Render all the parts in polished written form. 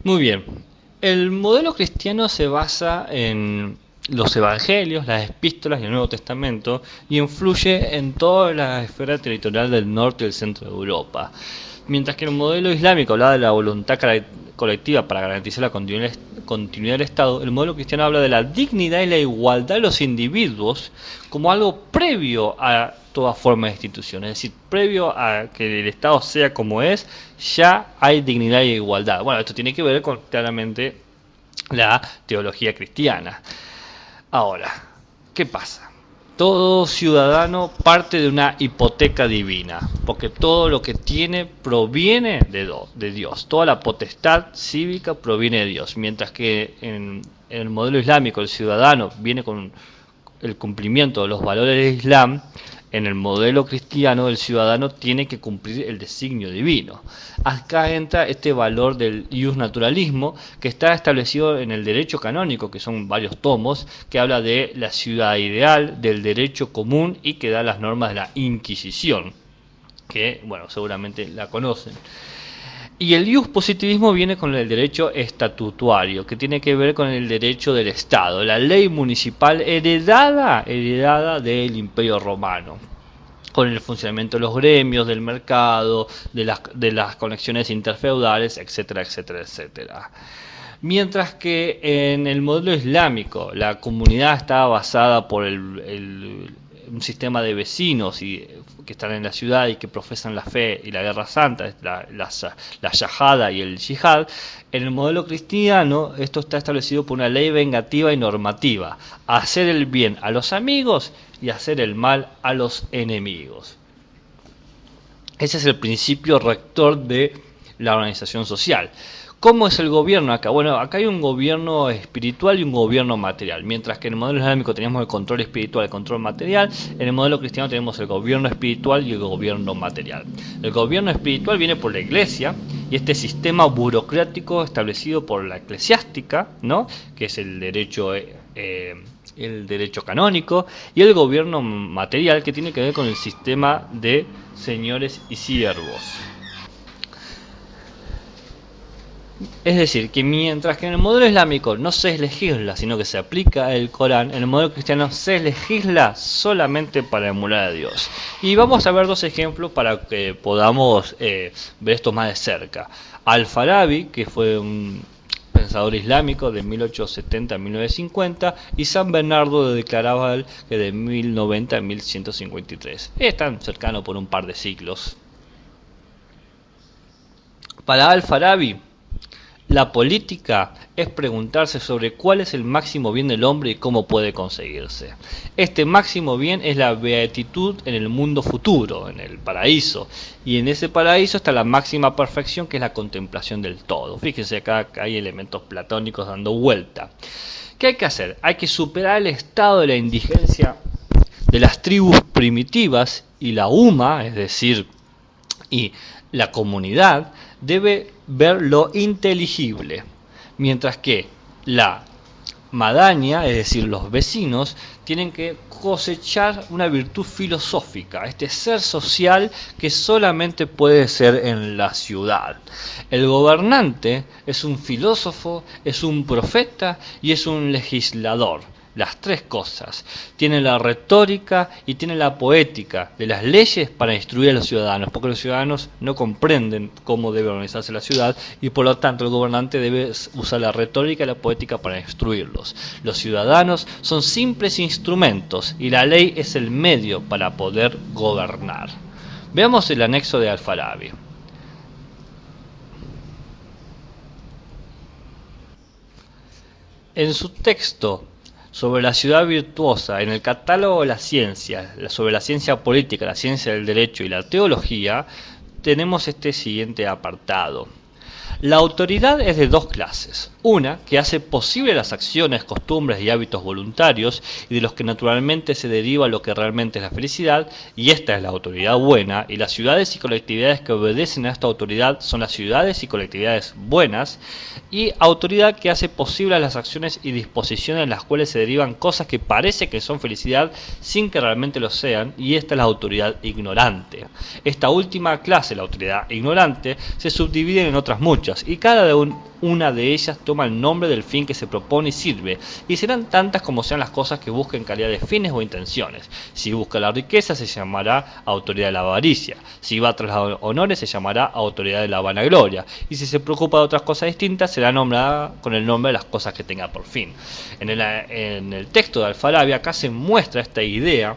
Muy bien. El modelo cristiano se basa en los evangelios, las epístolas y el Nuevo Testamento y influye en toda la esfera territorial del norte y el centro de Europa. Mientras que el modelo islámico hablaba de la voluntad colectiva para garantizar la continuidad del Estado, el modelo cristiano habla de la dignidad y la igualdad de los individuos como algo previo a toda forma de institución. Es decir, previo a que el Estado sea como es, ya hay dignidad y igualdad. Bueno, esto tiene que ver con claramente la teología cristiana. Ahora, ¿qué pasa? Todo ciudadano parte de una hipoteca divina, porque todo lo que tiene proviene de Dios, toda la potestad cívica proviene de Dios, mientras que en el modelo islámico el ciudadano viene con el cumplimiento de los valores del Islam. En el modelo cristiano el ciudadano tiene que cumplir el designio divino. Acá entra este valor del ius naturalismo que está establecido en el derecho canónico, que son varios tomos, que habla de la ciudad ideal, del derecho común y que da las normas de la Inquisición, que bueno, seguramente la conocen. Y el ius positivismo viene con el derecho estatutario, que tiene que ver con el derecho del Estado, la ley municipal heredada del Imperio Romano, con el funcionamiento de los gremios, del mercado, de las conexiones interfeudales, etcétera, etcétera, etcétera. Mientras que en el modelo islámico la comunidad está basada por un sistema de vecinos que están en la ciudad y que profesan la fe y la guerra santa, la yahada y el yihad. En el modelo cristiano esto está establecido por una ley vengativa y normativa: hacer el bien a los amigos y hacer el mal a los enemigos. Ese es el principio rector de la organización social. ¿Cómo es el gobierno acá? Bueno, acá hay un gobierno espiritual y un gobierno material. Mientras que en el modelo islámico teníamos el control espiritual y el control material, en el modelo cristiano tenemos el gobierno espiritual y el gobierno material. El gobierno espiritual viene por la iglesia y este sistema burocrático establecido por la eclesiástica, ¿no?, que es el derecho canónico, y el gobierno material, que tiene que ver con el sistema de señores y siervos. Es decir, que mientras que en el modelo islámico no se legisla, sino que se aplica el Corán, en el modelo cristiano se legisla solamente para emular a Dios. Y vamos a ver dos ejemplos para que podamos ver esto más de cerca. Al-Farabi, que fue un pensador islámico de 1870 a 1950, y San Bernardo de Claraval, que de 1090 a 1153. Están cercanos por un par de siglos. Para Al-Farabi, la política es preguntarse sobre cuál es el máximo bien del hombre y cómo puede conseguirse. Este máximo bien es la beatitud en el mundo futuro, en el paraíso. Y en ese paraíso está la máxima perfección, que es la contemplación del todo. Fíjense acá que hay elementos platónicos dando vuelta. ¿Qué hay que hacer? Hay que superar el estado de la indigencia de las tribus primitivas, y la umma, es decir, y la comunidad, debe ver lo inteligible, mientras que la madaña, es decir, los vecinos, tienen que cosechar una virtud filosófica, este ser social que solamente puede ser en la ciudad. El gobernante es un filósofo, es un profeta y es un legislador. Las tres cosas. Tiene la retórica y tiene la poética de las leyes para instruir a los ciudadanos, porque los ciudadanos no comprenden cómo debe organizarse la ciudad y por lo tanto el gobernante debe usar la retórica y la poética para instruirlos. Los ciudadanos son simples instrumentos y la ley es el medio para poder gobernar. Veamos el anexo de Al-Farabi. En su texto sobre la ciudad virtuosa, en el catálogo de las ciencias, sobre la ciencia política, la ciencia del derecho y la teología, tenemos este siguiente apartado. La autoridad es de dos clases. Una, que hace posible las acciones, costumbres y hábitos voluntarios, y de los que naturalmente se deriva lo que realmente es la felicidad, y esta es la autoridad buena, y las ciudades y colectividades que obedecen a esta autoridad son las ciudades y colectividades buenas, y autoridad que hace posible las acciones y disposiciones en las cuales se derivan cosas que parece que son felicidad sin que realmente lo sean, y esta es la autoridad ignorante. Esta última clase, la autoridad ignorante, se subdivide en otras muchas, muchas, y una de ellas toma el nombre del fin que se propone y sirve, y serán tantas como sean las cosas que busquen calidad de fines o intenciones. Si busca la riqueza, se llamará autoridad de la avaricia; si va tras los honores, se llamará autoridad de la vanagloria; y si se preocupa de otras cosas distintas, será nombrada con el nombre de las cosas que tenga por fin. En el texto de Alfarabi acá se muestra esta idea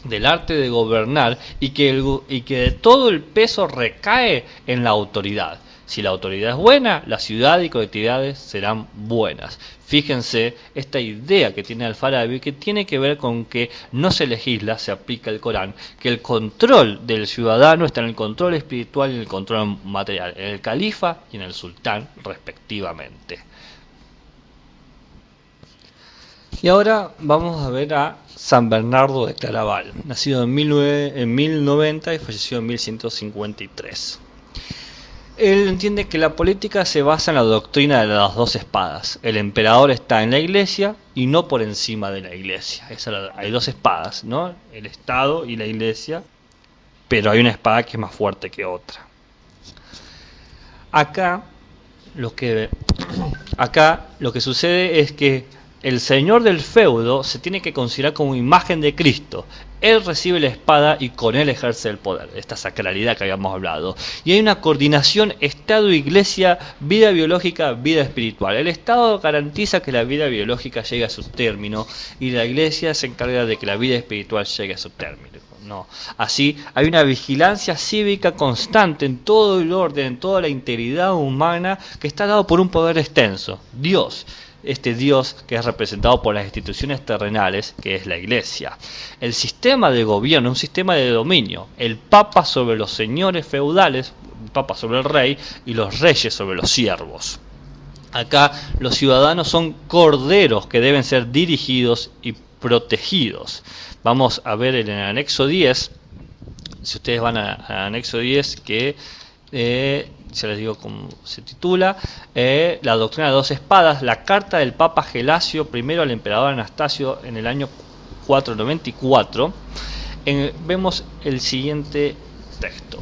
del arte de gobernar, y que todo el peso recae en la autoridad. Si la autoridad es buena, la ciudad y colectividades serán buenas. Fíjense esta idea que tiene Alfarabi, que tiene que ver con que no se legisla, se aplica el Corán, que el control del ciudadano está en el control espiritual y en el control material, en el califa y en el sultán respectivamente. Y ahora vamos a ver a San Bernardo de Claraval, nacido en 1090 y falleció en 1153. Él entiende que la política se basa en la doctrina de las dos espadas. El emperador está en la iglesia y no por encima de la iglesia. Hay dos espadas, ¿no? El Estado y la iglesia, pero hay una espada que es más fuerte que otra. Acá lo que sucede es que el señor del feudo se tiene que considerar como imagen de Cristo. Él recibe la espada y con él ejerce el poder, esta sacralidad que habíamos hablado. Y hay una coordinación Estado-Iglesia, vida biológica, vida espiritual. El Estado garantiza que la vida biológica llegue a su término y la Iglesia se encarga de que la vida espiritual llegue a su término. No. Así hay una vigilancia cívica constante en todo el orden, en toda la integridad humana, que está dado por un poder extenso, Dios. Este Dios que es representado por las instituciones terrenales, que es la Iglesia. El sistema de gobierno, un sistema de dominio. El Papa sobre los señores feudales, el Papa sobre el rey, y los reyes sobre los siervos. Acá los ciudadanos son corderos que deben ser dirigidos y protegidos. Vamos a ver en el anexo 10, si ustedes van al anexo 10, que ya les digo cómo se titula, la doctrina de dos espadas, la carta del Papa Gelasio I al emperador Anastasio en el año 494. Vemos el siguiente texto: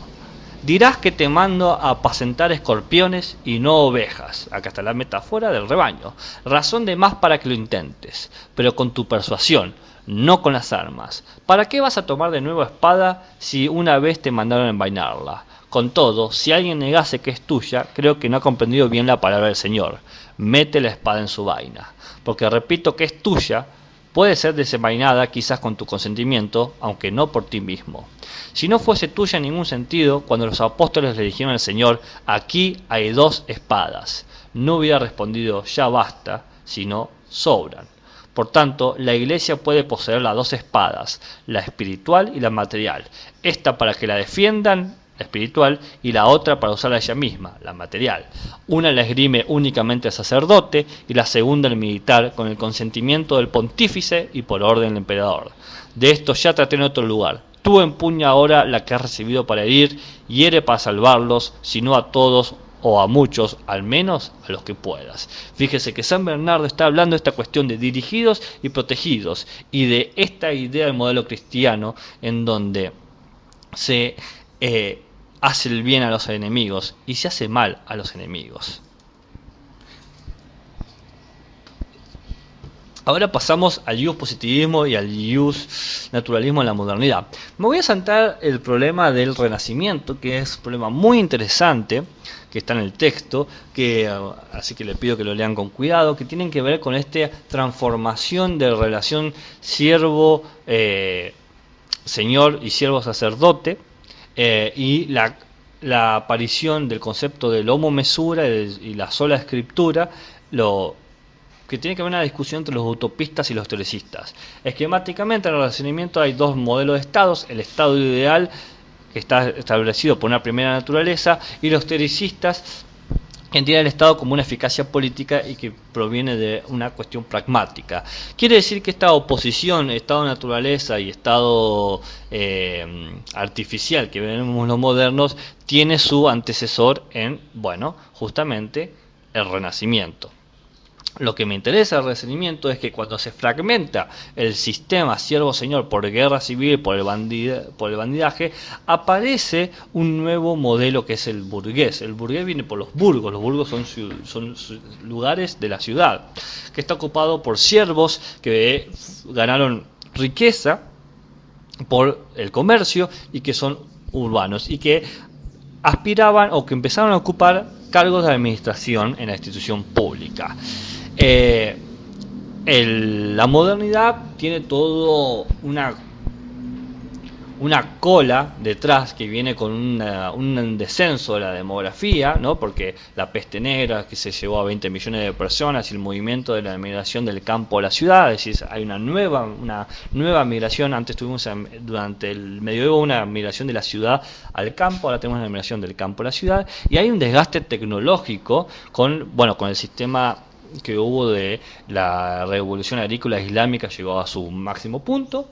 dirás que te mando a apacentar escorpiones y no ovejas. Acá está la metáfora del rebaño. Razón de más para que lo intentes, pero con tu persuasión, no con las armas. ¿Para qué vas a tomar de nuevo espada si una vez te mandaron envainarla? Con todo, si alguien negase que es tuya, creo que no ha comprendido bien la palabra del Señor. Mete la espada en su vaina. Porque repito que es tuya, puede ser desenvainada quizás con tu consentimiento, aunque no por ti mismo. Si no fuese tuya en ningún sentido, cuando los apóstoles le dijeron al Señor, aquí hay dos espadas, no hubiera respondido, ya basta, sino sobran. Por tanto, la Iglesia puede poseer las dos espadas, la espiritual y la material. Esta para que la defiendan, la espiritual, y la otra para usarla ella misma, la material. Una la esgrime únicamente el sacerdote y la segunda el militar, con el consentimiento del pontífice y por orden del emperador. De esto ya traté en otro lugar. Tú empuña ahora la que has recibido para herir, hiere para salvarlos, si no a todos o a muchos, al menos a los que puedas. Fíjese que San Bernardo está hablando de esta cuestión de dirigidos y protegidos, y de esta idea del modelo cristiano en donde se hace el bien a los enemigos y se hace mal a los enemigos. Ahora pasamos al ius positivismo y al ius naturalismo en la modernidad. Me voy a saltar el problema del Renacimiento, que es un problema muy interesante, que está en el texto, así que le pido que lo lean con cuidado, que tienen que ver con esta transformación de relación siervo-señor y siervo-sacerdote, y la aparición del concepto del homo mesura y la sola escritura, que tiene que haber una discusión entre los utopistas y los teoricistas. Esquemáticamente, en el Renacimiento hay dos modelos de estados: el estado ideal, que está establecido por una primera naturaleza, y los teoricistas, que entienden el Estado como una eficacia política y que proviene de una cuestión pragmática. Quiere decir que esta oposición, Estado-naturaleza y Estado artificial que vemos los modernos, tiene su antecesor en, justamente el Renacimiento. Lo que me interesa del Renacimiento es que cuando se fragmenta el sistema siervo-señor por guerra civil, por el bandidaje, aparece un nuevo modelo que es el burgués. El burgués viene por los burgos son lugares de la ciudad, que está ocupado por siervos que ganaron riqueza por el comercio y que son urbanos y que aspiraban o que empezaron a ocupar cargos de administración en la institución pública. La modernidad tiene todo una cola detrás que viene con un descenso de la demografía, ¿no? Porque la peste negra que se llevó a 20 millones de personas y el movimiento de la migración del campo a la ciudad, es decir, hay una nueva migración. Antes tuvimos durante el medioevo una migración de la ciudad al campo, ahora tenemos una migración del campo a la ciudad, y hay un desgaste tecnológico con el sistema que hubo de la revolución agrícola islámica. Llegó a su máximo punto,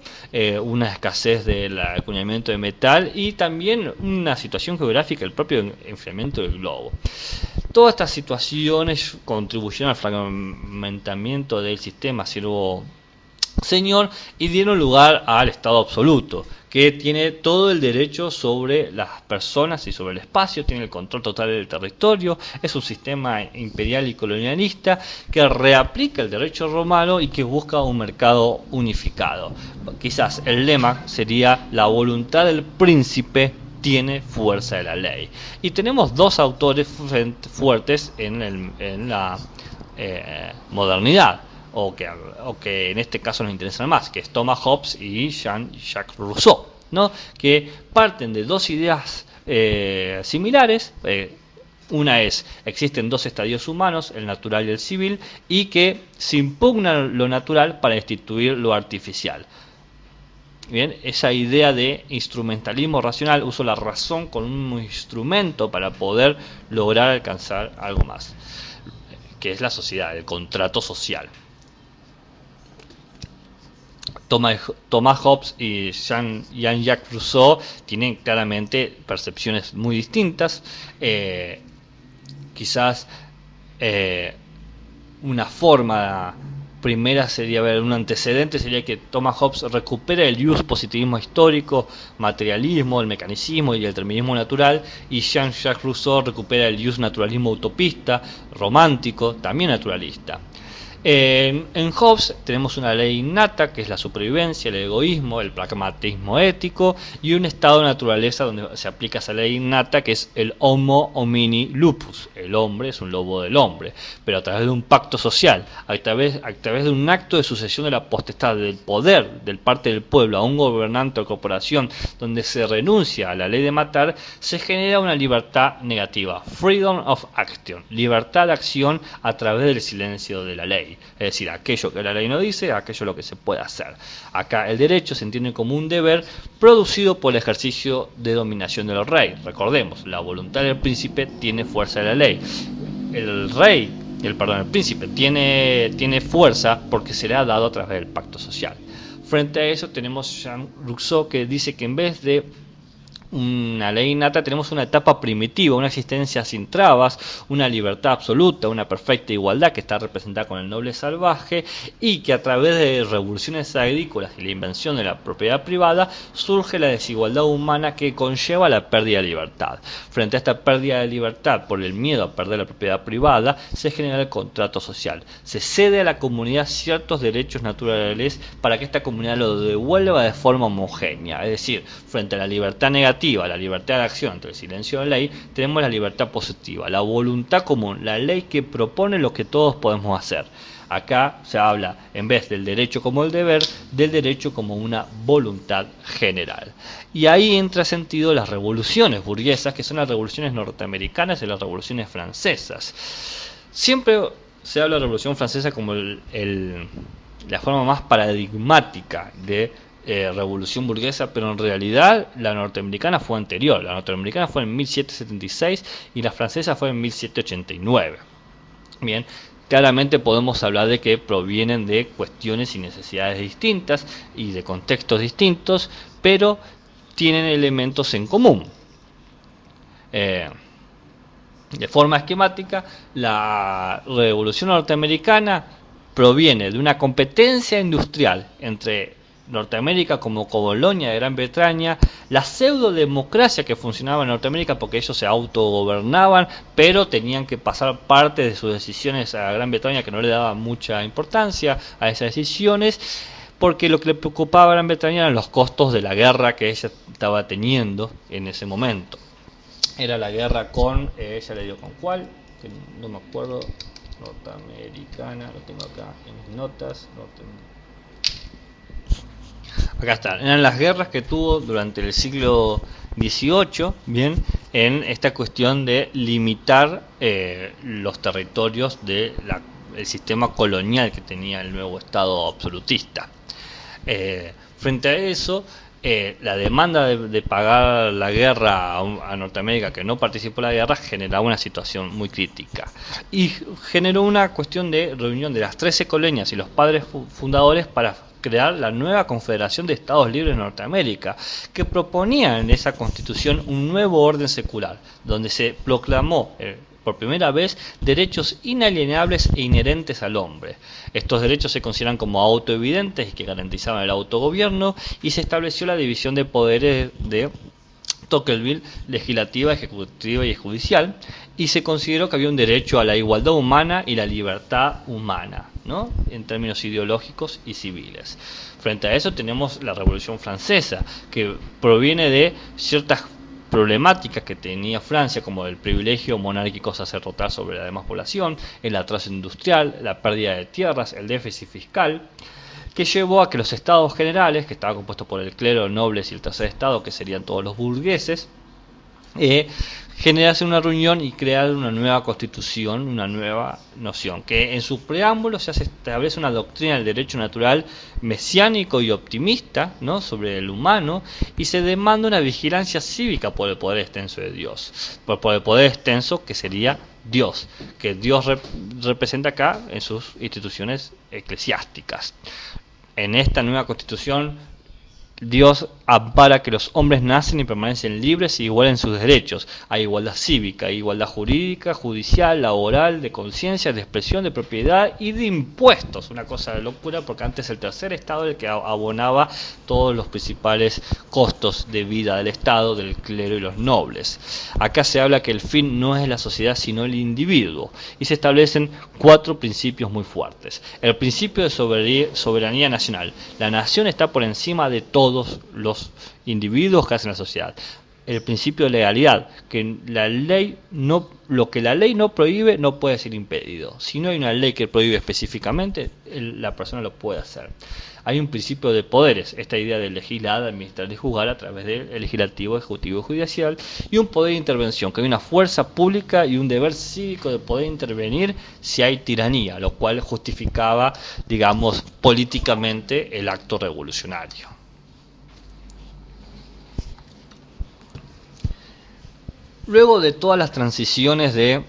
una escasez del acuñamiento de metal y también una situación geográfica, el propio enfriamiento del globo. Todas estas situaciones contribuyeron al fragmentamiento del sistema siervo-señor y dieron lugar al Estado absoluto, que tiene todo el derecho sobre las personas y sobre el espacio, tiene el control total del territorio, es un sistema imperial y colonialista que reaplica el derecho romano y que busca un mercado unificado. Quizás el lema sería: la voluntad del príncipe tiene fuerza de la ley. Y tenemos dos autores fuertes en la modernidad, o que en este caso nos interesan más, que es Thomas Hobbes y Jean-Jacques Rousseau, ¿no? Que parten de dos ideas similares. Una es: existen dos estadios humanos, el natural y el civil, y que se impugna lo natural para instituir lo artificial. Bien, esa idea de instrumentalismo racional, uso la razón con un instrumento para poder lograr alcanzar algo más, que es la sociedad, el contrato social. Thomas Hobbes y Jean-Jacques Rousseau tienen claramente percepciones muy distintas. Quizás una forma primera sería ver un antecedente, sería que Thomas Hobbes recupera el positivismo histórico, materialismo, el mecanicismo y el determinismo natural, y Jean-Jacques Rousseau recupera el naturalismo utopista, romántico, también naturalista. En Hobbes tenemos una ley innata, que es la supervivencia, el egoísmo, el pragmatismo ético, y un estado de naturaleza donde se aplica esa ley innata, que es el homo homini lupus. El hombre es un lobo del hombre, pero a través de un pacto social, a través de un acto de sucesión de la potestad, del poder del parte del pueblo a un gobernante o corporación, donde se renuncia a la ley de matar, se genera una libertad negativa, freedom of action, libertad de acción a través del silencio de la ley. Es decir, aquello que la ley no dice, aquello lo que se puede hacer. Acá el derecho se entiende como un deber producido por el ejercicio de dominación del rey. Recordemos, la voluntad del príncipe tiene fuerza de la ley. El príncipe tiene fuerza porque se le ha dado a través del pacto social. Frente a eso tenemos Jean Rousseau, que dice que en vez de una ley innata tenemos una etapa primitiva, una existencia sin trabas, una libertad absoluta, una perfecta igualdad que está representada con el noble salvaje, y que a través de revoluciones agrícolas y la invención de la propiedad privada surge la desigualdad humana que conlleva la pérdida de libertad. Frente a esta pérdida de libertad por el miedo a perder la propiedad privada, se genera el contrato social. Se cede a la comunidad ciertos derechos naturales para que esta comunidad lo devuelva de forma homogénea. Es decir, frente a la libertad negativa, la libertad de acción ante el silencio de la ley, tenemos la libertad positiva, la voluntad común, la ley que propone lo que todos podemos hacer. Acá se habla, en vez del derecho como el deber, del derecho como una voluntad general. Y ahí entra sentido las revoluciones burguesas, que son las revoluciones norteamericanas y las revoluciones francesas. Siempre se habla de la Revolución Francesa como la forma más paradigmática de revolución burguesa, pero en realidad la norteamericana fue anterior. La norteamericana fue en 1776 y la francesa fue en 1789. Bien, claramente podemos hablar de que provienen de cuestiones y necesidades distintas y de contextos distintos, pero tienen elementos en común. De forma esquemática, la Revolución Norteamericana proviene de una competencia industrial entre Norteamérica como colonia de Gran Bretaña, la pseudo-democracia que funcionaba en Norteamérica porque ellos se autogobernaban, pero tenían que pasar parte de sus decisiones a Gran Bretaña, que no le daba mucha importancia a esas decisiones, porque lo que le preocupaba a Gran Bretaña eran los costos de la guerra que ella estaba teniendo en ese momento. Era la guerra con, ella le dio con cuál, que no me acuerdo, norteamericana, lo tengo acá en mis notas, acá está, eran las guerras que tuvo durante el siglo XVIII, bien, en esta cuestión de limitar los territorios del sistema colonial que tenía el nuevo Estado absolutista. Frente a eso, la demanda de pagar la guerra a Norteamérica, que no participó en la guerra, generaba una situación muy crítica y generó una cuestión de reunión de las 13 colonias y los padres fundadores para crear la nueva Confederación de Estados Libres de Norteamérica, que proponía en esa constitución un nuevo orden secular, donde se proclamó por primera vez derechos inalienables e inherentes al hombre. Estos derechos se consideran como autoevidentes y que garantizaban el autogobierno, y se estableció la división de poderes de Tocqueville, legislativa, ejecutiva y judicial, y se consideró que había un derecho a la igualdad humana y la libertad humana, ¿no?, en términos ideológicos y civiles. Frente a eso tenemos la Revolución Francesa, que proviene de ciertas problemáticas que tenía Francia, como el privilegio monárquico sacerdotal sobre la demás población, el atraso industrial, la pérdida de tierras, el déficit fiscal, que llevó a que los estados generales, que estaban compuestos por el clero, nobles y el tercer estado, que serían todos los burgueses, generarse una reunión y crear una nueva constitución, una nueva noción, que en su preámbulo ya se establece una doctrina del derecho natural mesiánico y optimista, ¿no?, sobre el humano, y se demanda una vigilancia cívica por el poder extenso de Dios, por el poder extenso que sería Dios, que Dios representa acá en sus instituciones eclesiásticas. En esta nueva constitución, Dios ampara que los hombres nacen y permanecen libres y iguales en sus derechos. Hay igualdad cívica, igualdad jurídica, judicial, laboral, de conciencia, de expresión, de propiedad y de impuestos. Una cosa de locura, porque antes el tercer estado era el que abonaba todos los principales costos de vida del estado, del clero y los nobles. Acá se habla que el fin no es la sociedad sino el individuo, y se establecen 4 principios muy fuertes. El principio de soberanía nacional. La nación está por encima de todos los individuos que hacen la sociedad. El principio de legalidad, que lo que la ley no prohíbe no puede ser impedido. Si no hay una ley que prohíbe específicamente, la persona lo puede hacer. Hay un principio de poderes, esta idea de legislar, administrar y juzgar a través del legislativo, ejecutivo y judicial, y un poder de intervención, que hay una fuerza pública y un deber cívico de poder intervenir si hay tiranía, lo cual justificaba, digamos, políticamente el acto revolucionario. Luego de todas las transiciones de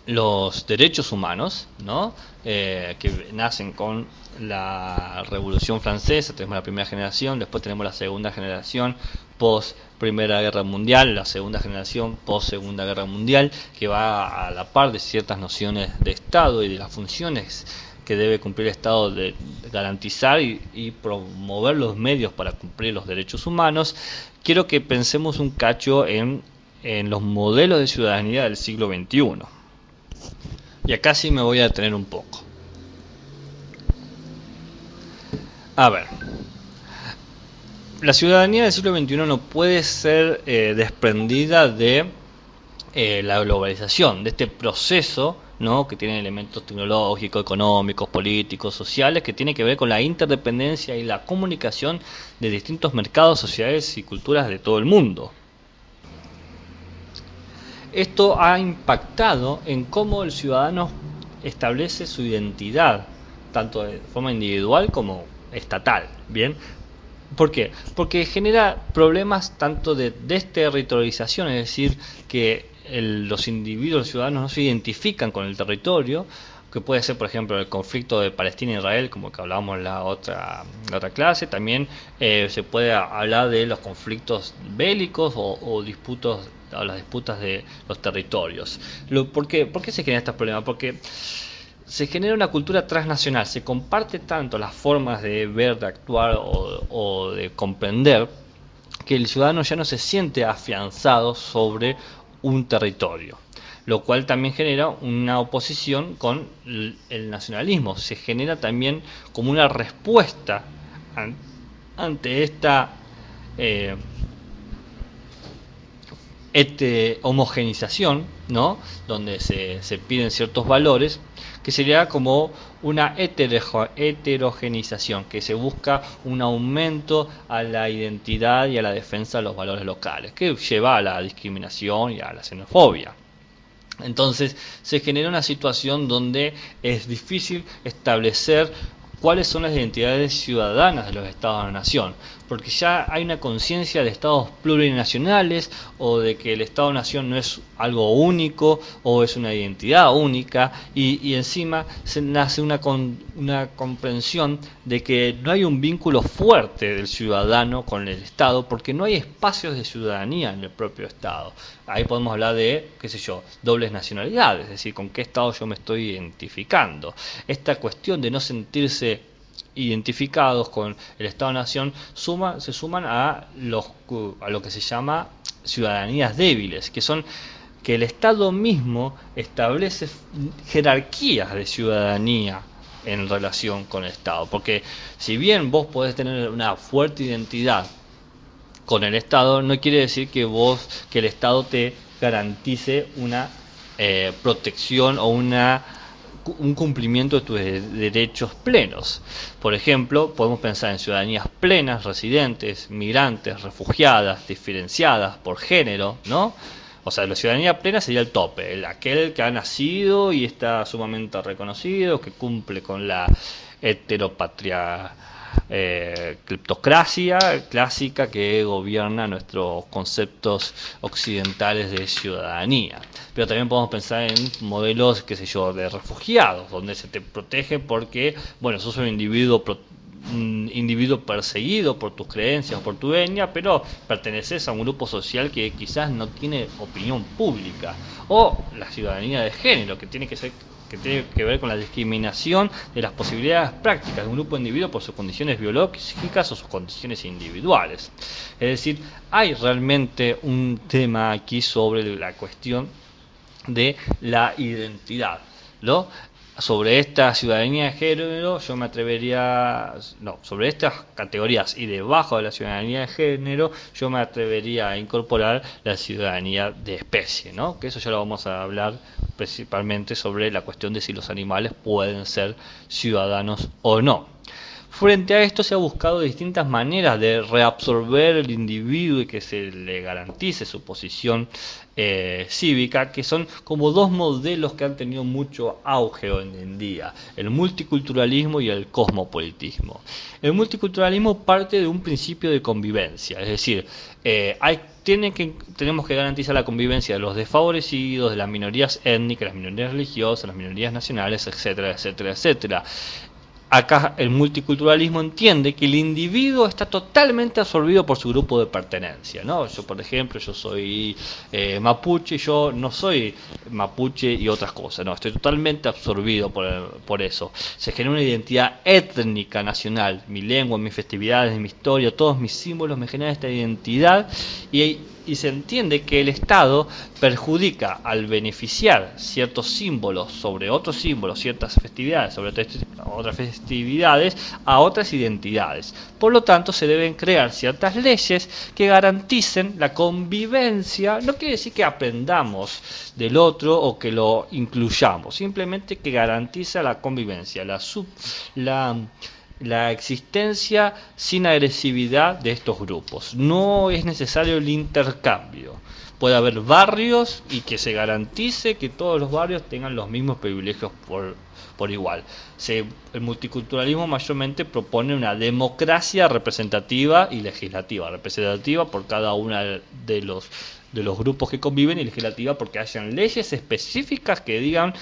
los derechos humanos, ¿no?, que nacen con la Revolución Francesa, tenemos la primera generación, después tenemos la segunda generación post Primera Guerra Mundial, la segunda generación post Segunda Guerra Mundial, que va a la par de ciertas nociones de Estado y de las funciones que debe cumplir el Estado de garantizar y promover los medios para cumplir los derechos humanos. Quiero que pensemos un cacho en los modelos de ciudadanía del siglo XXI. Y acá sí me voy a detener un poco. A ver, la ciudadanía del siglo XXI no puede ser desprendida de la globalización, de este proceso, ¿no?, que tiene elementos tecnológicos, económicos, políticos, sociales, que tiene que ver con la interdependencia y la comunicación de distintos mercados, sociedades y culturas de todo el mundo. Esto ha impactado en cómo el ciudadano establece su identidad, tanto de forma individual como estatal. ¿Bien? ¿Por qué? Porque genera problemas tanto de desterritorialización, es decir, que los individuos, los ciudadanos no se identifican con el territorio, que puede ser, por ejemplo, el conflicto de Palestina e Israel, como que hablábamos en la otra clase. También se puede hablar de los conflictos bélicos o las disputas de los territorios. ¿Por qué se genera este problema? Porque se genera una cultura transnacional, se comparte tanto las formas de ver, de actuar o de comprender, que el ciudadano ya no se siente afianzado sobre un territorio, lo cual también genera una oposición con el nacionalismo. Se genera también como una respuesta ante esta eh, homogenización, ¿no? Donde se piden ciertos valores, que sería como una heterogenización, que se busca un aumento a la identidad y a la defensa de los valores locales, que lleva a la discriminación y a la xenofobia. Entonces se genera una situación donde es difícil establecer cuáles son las identidades ciudadanas de los estados-nación, porque ya hay una conciencia de estados plurinacionales, o de que el estado-nación no es algo único o es una identidad única, y encima se nace una comprensión de que no hay un vínculo fuerte del ciudadano con el Estado, porque no hay espacios de ciudadanía en el propio Estado. Ahí podemos hablar de, qué sé yo, dobles nacionalidades, es decir, con qué Estado yo me estoy identificando. Esta cuestión de no sentirse identificados con el Estado-Nación se suman a lo que se llama ciudadanías débiles, que son que el Estado mismo establece jerarquías de ciudadanía en relación con el Estado, porque si bien vos podés tener una fuerte identidad con el Estado, no quiere decir que el Estado te garantice una protección o un cumplimiento de tus derechos plenos. Por ejemplo, podemos pensar en ciudadanías plenas, residentes, migrantes, refugiadas, diferenciadas por género, ¿no? O sea, la ciudadanía plena sería el tope, aquel que ha nacido y está sumamente reconocido, que cumple con la heteropatria cleptocracia clásica que gobierna nuestros conceptos occidentales de ciudadanía. Pero también podemos pensar en modelos, qué sé yo, de refugiados, donde se te protege porque, bueno, sos un individuo perseguido por tus creencias o por tu etnia, pero perteneces a un grupo social que quizás no tiene opinión pública. O la ciudadanía de género, que tiene que ver con la discriminación de las posibilidades prácticas de un grupo de individuos por sus condiciones biológicas o sus condiciones individuales. Es decir, hay realmente un tema aquí sobre la cuestión de la identidad, ¿no? Sobre esta ciudadanía de género yo me atrevería, no, sobre estas categorías y debajo de la ciudadanía de género yo me atrevería a incorporar la ciudadanía de especie, ¿no? Que eso ya lo vamos a hablar principalmente sobre la cuestión de si los animales pueden ser ciudadanos o no. Frente a esto se ha buscado distintas maneras de reabsorber el individuo y que se le garantice su posición cívica, que son como dos modelos que han tenido mucho auge hoy en día: el multiculturalismo y el cosmopolitismo. El multiculturalismo parte de un principio de convivencia, es decir, tenemos que garantizar la convivencia de los desfavorecidos, de las minorías étnicas, las minorías religiosas, las minorías nacionales, etcétera, etcétera, etcétera. Acá el multiculturalismo entiende que el individuo está totalmente absorbido por su grupo de pertenencia, ¿no? Yo, por ejemplo, yo soy mapuche, yo no soy mapuche y otras cosas, no, estoy totalmente absorbido por eso. Se genera una identidad étnica nacional, mi lengua, mis festividades, mi historia, todos mis símbolos me generan esta identidad, y se entiende que el Estado perjudica al beneficiar ciertos símbolos sobre otros símbolos, ciertas festividades sobre otras festividades, a otras identidades. Por lo tanto, se deben crear ciertas leyes que garanticen la convivencia. No quiere decir que aprendamos del otro o que lo incluyamos, simplemente que garantiza la convivencia, la existencia sin agresividad de estos grupos. No es necesario el intercambio. Puede haber barrios y que se garantice que todos los barrios tengan los mismos privilegios por igual. El multiculturalismo mayormente propone una democracia representativa y legislativa. Representativa por cada uno de los grupos que conviven, y legislativa porque hayan leyes específicas que digan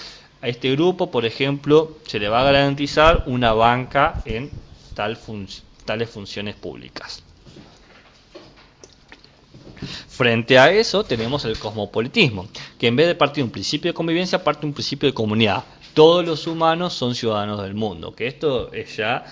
A este grupo, por ejemplo, se le va a garantizar una banca en tales funciones públicas. Frente a eso tenemos el cosmopolitismo, que en vez de partir de un principio de convivencia, parte de un principio de comunidad. Todos los humanos son ciudadanos del mundo, que esto es ya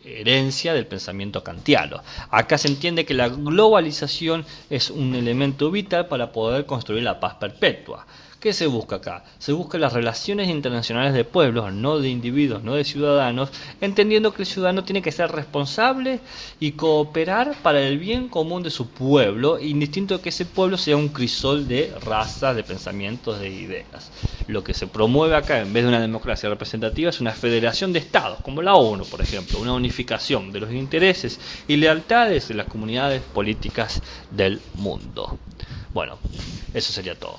herencia del pensamiento kantiano. Acá se entiende que la globalización es un elemento vital para poder construir la paz perpetua. ¿Qué se busca acá? Se busca las relaciones internacionales de pueblos, no de individuos, no de ciudadanos, entendiendo que el ciudadano tiene que ser responsable y cooperar para el bien común de su pueblo, indistinto de que ese pueblo sea un crisol de razas, de pensamientos, de ideas. Lo que se promueve acá, en vez de una democracia representativa, es una federación de estados, como la ONU, por ejemplo, una unificación de los intereses y lealtades de las comunidades políticas del mundo. Bueno, eso sería todo.